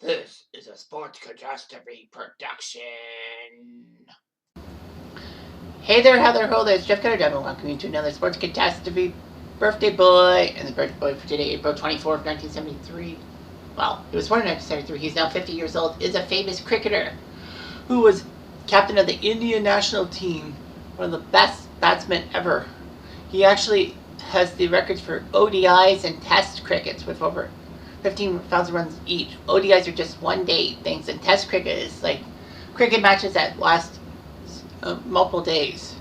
This is a Sports Catastrophe production. Hey there, how there, ho there, it's Jeff Cutter, and welcome you to another Sports Catastrophe birthday boy. And the birthday boy for today, April 24th, 1973. Well, he was born in 1973. He's now 50 years old, is a famous cricketer who was captain of the Indian national team, one of the best batsmen ever. He actually has the records for ODIs and Test crickets with over 15,000 runs each. ODIs are just one day things, and Test cricket is like cricket matches that last multiple days.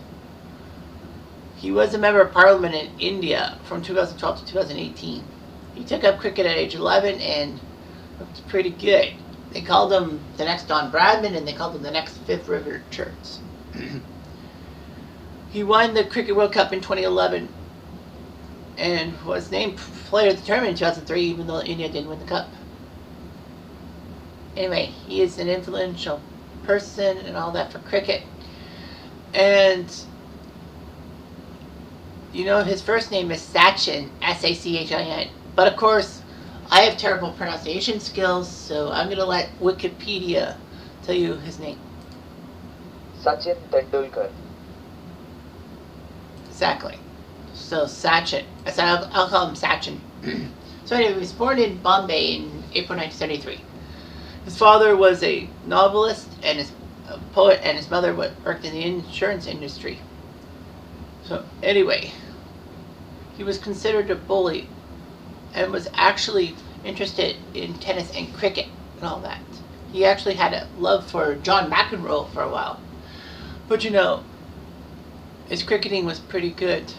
He was a member of Parliament in India from 2012 to 2018. He took up cricket at age 11 and looked pretty good. They called him the next Don Bradman, and they called him the next Fifth Richards. He won the Cricket World Cup in 2011 and was named player of the tournament in 2003, even though India didn't win the cup. Anyway, he is an influential person and all that for cricket. And, you know, his first name is Sachin, S-A-C-H-I-N. But, of course, I have terrible pronunciation skills, so I'm going to let Wikipedia tell you his name. Sachin Tendulkar. Exactly. So, Sachin. So I'll call him Sachin. So, anyway, he was born in Bombay in April 1973. His father was a novelist and a poet, and his mother worked in the insurance industry. So, anyway, he was considered a bully and was actually interested in tennis and cricket and all that. He actually had a love for John McEnroe for a while. But, you know, his cricketing was pretty good.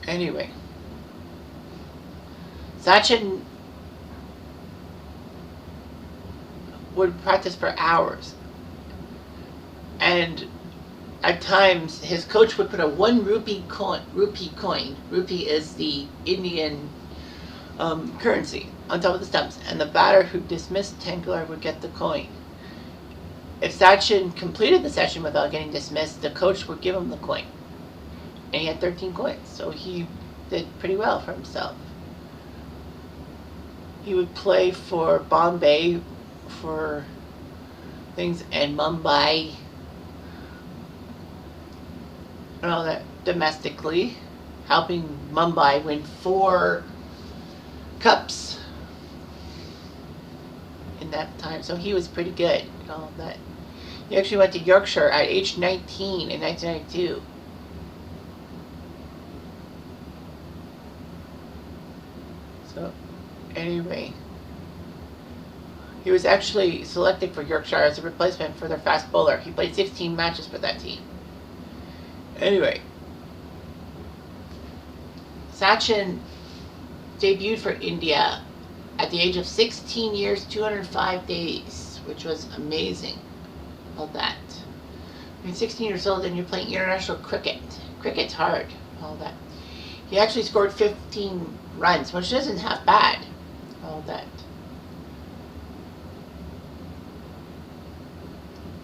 Anyway, Sachin would practice for hours, and at times his coach would put a 1 rupee coin. Rupee is the Indian currency, on top of the stumps, and the batter who dismissed Tendulkar would get the coin. If Sachin completed the session without getting dismissed, the coach would give him the coin. And he had 13 coins, so he did pretty well for himself. He would play for Bombay for things, and Mumbai and all that domestically, helping Mumbai win 4 cups in that time. So he was pretty good and all that. He actually went to Yorkshire at age 19 in 1992. So, anyway, he was actually selected for Yorkshire as a replacement for their fast bowler. He played 16 matches for that team. Anyway, Sachin debuted for India at the age of 16 years, 205 days, which was amazing. All that. You're 16 years old and you're playing international cricket. Cricket's hard. All that. He actually scored 15 runs, which isn't half bad. All that.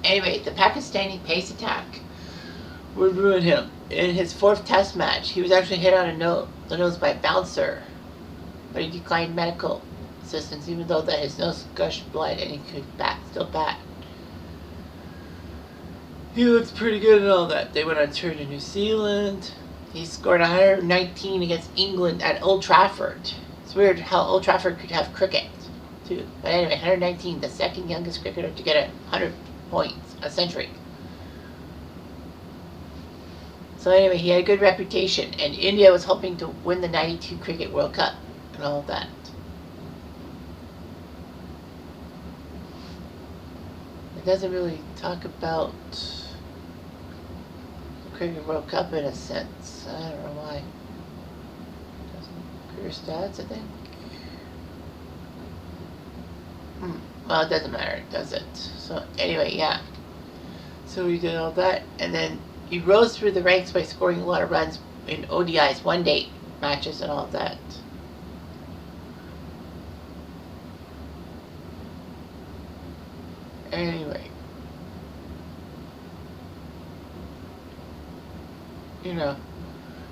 Anyway, the Pakistani pace attack would ruin him. In his 4th test match, he was actually hit on the nose by a bouncer, but he declined medical assistance, even though that his nose gushed blood and he could still bat. He looked pretty good and all that. They went on tour to New Zealand. He scored 119 against England at Old Trafford. It's weird how Old Trafford could have cricket, too. But anyway, 119, the second youngest cricketer to get 100 points a century. So anyway, he had a good reputation, and India was hoping to win the 92 Cricket World Cup and all that. It doesn't really talk about the Cricket World Cup in a sense. I don't know why. Doesn't career stats, I think. Well, it doesn't matter, does it? So anyway, yeah. So he did all that, and then he rose through the ranks by scoring a lot of runs in ODIs, one-day matches, and all that. Anyway, you know,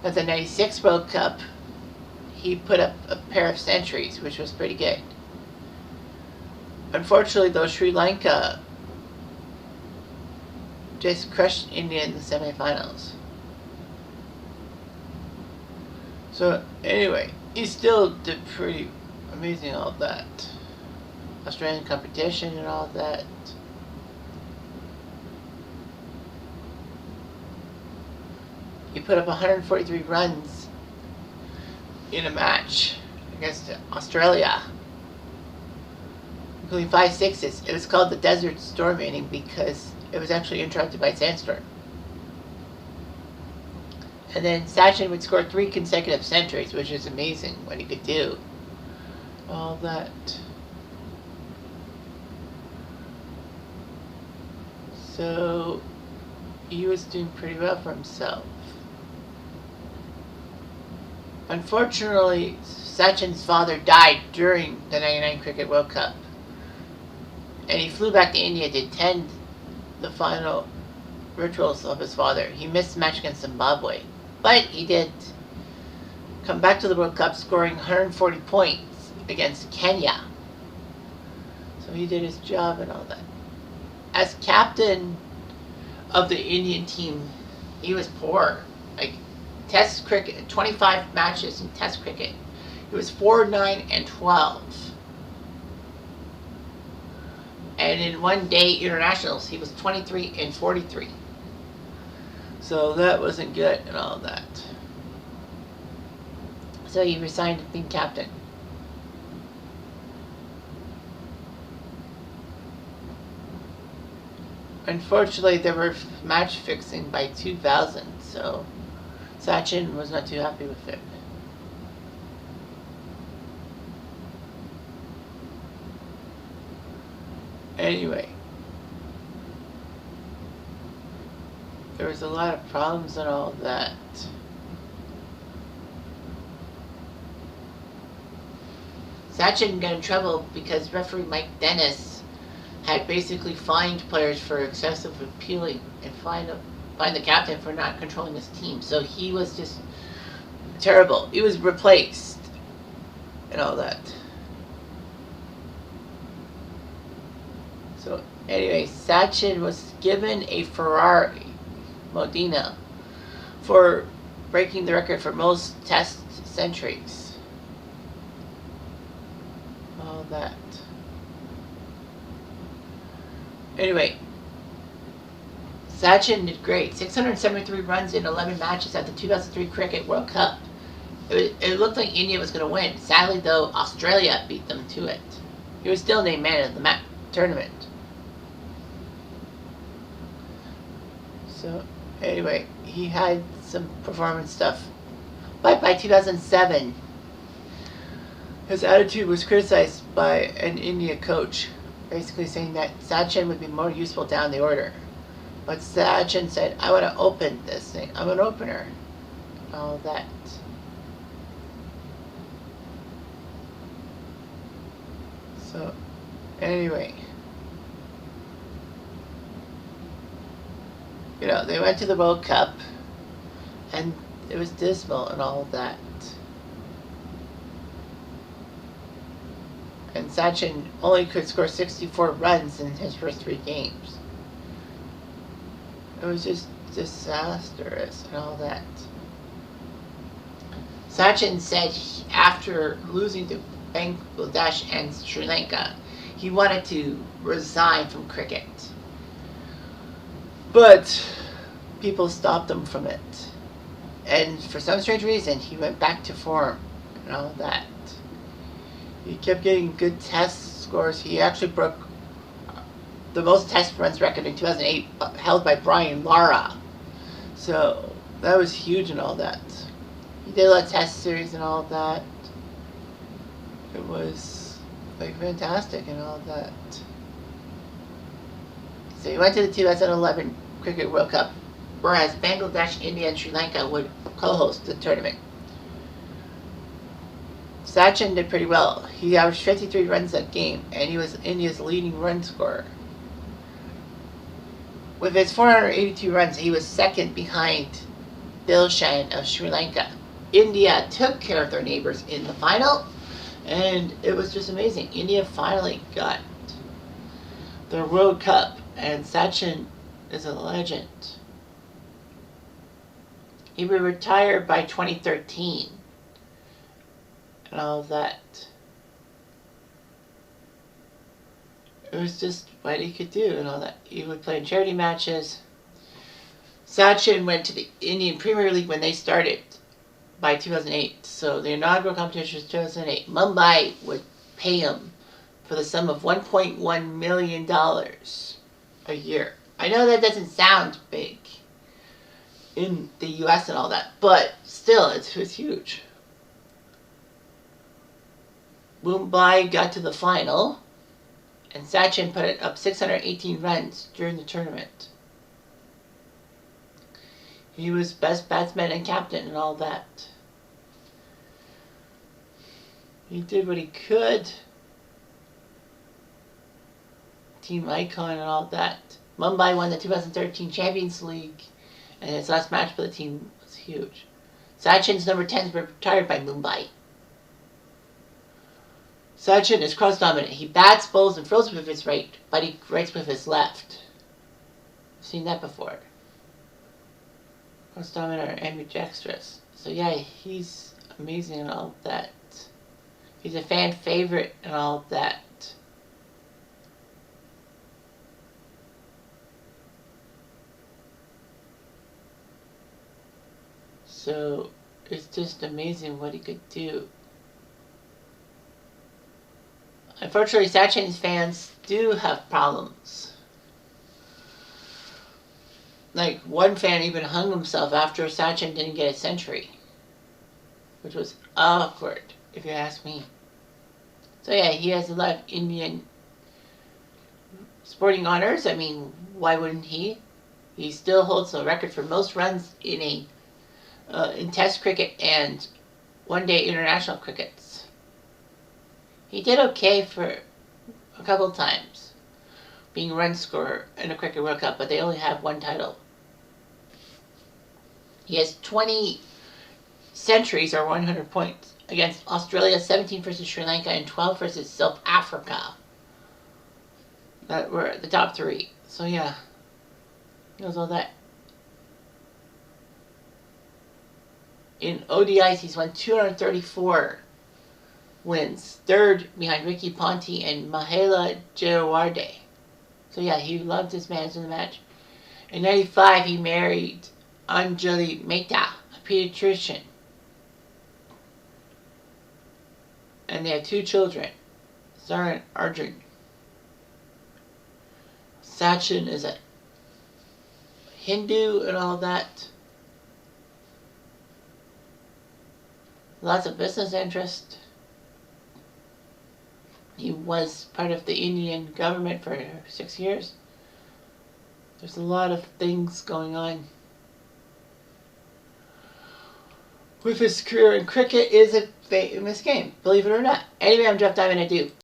at the '96 World Cup, he put up a pair of centuries, which was pretty good. Unfortunately, though, Sri Lanka just crushed India in the semifinals. So anyway, he still did pretty amazing, all that. Australian competition and all that. He put up 143 runs in a match against Australia, including 5 sixes. It was called the Desert Storm inning because it was actually interrupted by a sandstorm. And then Sachin would score 3 consecutive centuries, which is amazing what he could do. All that. So he was doing pretty well for himself. Unfortunately, Sachin's father died during the '99 Cricket World Cup, and he flew back to India to attend the final rituals of his father. He missed the match against Zimbabwe, but he did come back to the World Cup, scoring 140 points against Kenya. So he did his job and all that. As captain of the Indian team, he was poor. Like, Test cricket, 25 matches in Test cricket. He was 4-9-12. And in one-day internationals, he was 23-43. So that wasn't good and all that. So he resigned being captain. Unfortunately, there were match fixing by 2000, so Sachin was not too happy with it. Anyway, there was a lot of problems and all that. Sachin got in trouble because referee Mike Dennis had basically fined players for excessive appealing and fined the captain for not controlling his team. So he was just terrible. He was replaced and all that. So anyway, Sachin was given a Ferrari Modena for breaking the record for most Test centuries. All that. Anyway, Sachin did great. 673 runs in 11 matches at the 2003 Cricket World Cup. It looked like India was going to win. Sadly, though, Australia beat them to it. He was still named man of the tournament. So, anyway, he had some performance stuff. But by 2007, his attitude was criticized by an India coach, basically saying that Sachin would be more useful down the order. But Sachin said, I want to open this thing. I'm an opener. All that. So, anyway. You know, they went to the World Cup, and it was dismal and all of that. And Sachin only could score 64 runs in his first 3 games. It was just disastrous and all that. Sachin said after losing to Bangladesh and Sri Lanka, he wanted to resign from cricket. But people stopped him from it. And for some strange reason, he went back to form and all that. He kept getting good test scores. He actually broke the most test runs record in 2008, held by Brian Lara. So that was huge and all that. He did a lot of test series and all that. It was like fantastic and all that. So he went to the 2011 Cricket World Cup, whereas Bangladesh, India, and Sri Lanka would co-host the tournament. Sachin did pretty well. He averaged 53 runs that game, and he was India's leading run scorer. With his 482 runs, he was second behind Dilshan of Sri Lanka. India took care of their neighbors in the final, and it was just amazing. India finally got their World Cup, and Sachin is a legend. He would retire by 2013 and all that. It was just what he could do and all that. He would play in charity matches. Sachin went to the Indian Premier League when they started by 2008. So the inaugural competition was 2008. Mumbai would pay him for the sum of $1.1 million a year. I know that doesn't sound big in the US and all that, but still, it was huge. Mumbai got to the final, and Sachin put up 618 runs during the tournament. He was best batsman and captain and all that. He did what he could. Team icon and all that. Mumbai won the 2013 Champions League, and his last match for the team was huge. Sachin's number 10s were retired by Mumbai. Sachin is cross-dominant. He bats, bowls, and throws with his right, but he writes with his left. I've seen that before. Cross-dominant or ambidextrous. So yeah, he's amazing and all that. He's a fan favorite and all that. So it's just amazing what he could do. Unfortunately, Sachin's fans do have problems. Like, one fan even hung himself after Sachin didn't get a century. Which was awkward, if you ask me. So yeah, he has a lot of Indian sporting honors. I mean, why wouldn't he? He still holds the record for most runs in Test cricket and one-day international crickets. He did okay for a couple times, being run scorer in a Cricket World Cup, but they only have one title. He has 20 centuries or 100 points against Australia, 17 versus Sri Lanka, and 12 versus South Africa. That were the top three. So yeah, he knows all that. In ODIs, he's won 234 wins, third behind Ricky Ponti and Mahela Jayawardene. So yeah, he loved his man in the match. In 95, he married Anjali Mehta, a pediatrician. And they had 2 children, Sara and Arjun. Sachin is a Hindu and all that. Lots of business interest. He was part of the Indian government for 6 years. There's a lot of things going on with his career in cricket. Is a famous game, believe it or not. Anyway, I'm Jeff Diamond. I do.